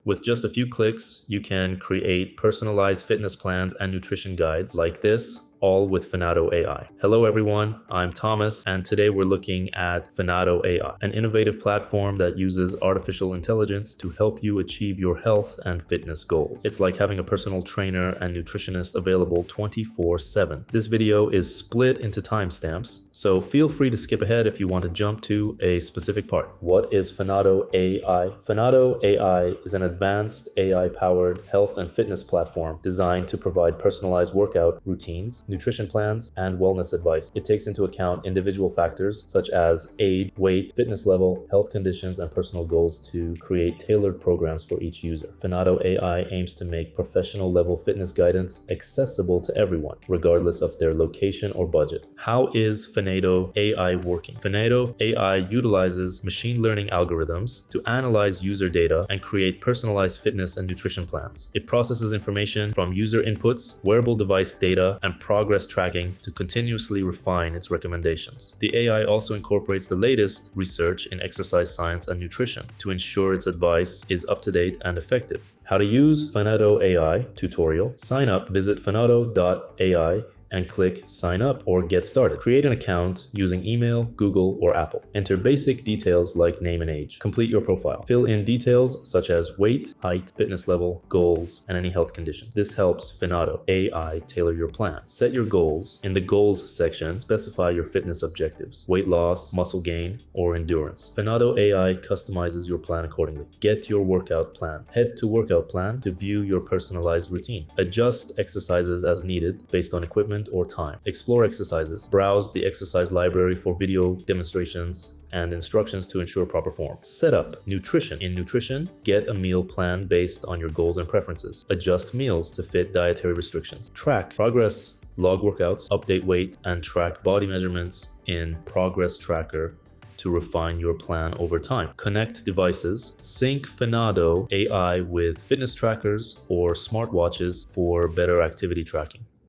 With just a few clicks, you can create personalized fitness plans and nutrition guides like this, all with Fenado AI. Hello everyone, I'm Thomas, and today we're looking at Fenado AI, an innovative platform that uses artificial intelligence to help you achieve your health and fitness goals. It's like having a personal trainer and nutritionist available 24/7. This video is split into timestamps, so feel free to skip ahead if you want to jump to a specific part. What is Fenado AI? Fenado AI is an advanced AI-powered health and fitness platform designed to provide personalized workout routines, nutrition plans, and wellness advice. It takes into account individual factors such as age, weight, fitness level, health conditions, and personal goals to create tailored programs for each user. Fenado AI aims to make professional level fitness guidance accessible to everyone, regardless of their location or budget. How is Fenado AI working? Fenado AI utilizes machine learning algorithms to analyze user data and create personalized fitness and nutrition plans. It processes information from user inputs, wearable device data, and progress tracking to continuously refine its recommendations. The AI also incorporates the latest research in exercise science and nutrition to ensure its advice is up to date and effective. How to use Fenado AI tutorial. Sign up, visit fenado.ai and click sign up or get started. Create an account using email, Google, or Apple. Enter basic details like name and age. Complete your profile. Fill in details such as weight, height, fitness level, goals, and any health conditions. This helps Fenado AI tailor your plan. Set your goals. In the goals section, specify your fitness objectives, weight loss, muscle gain, or endurance. Fenado AI customizes your plan accordingly. Get your workout plan. Head to workout plan to view your personalized routine. Adjust exercises as needed based on equipment or time. Explore exercises. Browse the exercise library for video demonstrations and instructions to ensure proper form. Setup. Nutrition. In nutrition, get a meal plan based on your goals and preferences. Adjust meals to fit dietary restrictions. Track progress. Log workouts, update weight, and track body measurements in Progress Tracker to refine your plan over time. Connect devices. Sync Fenado AI with fitness trackers or smartwatches for better activity tracking.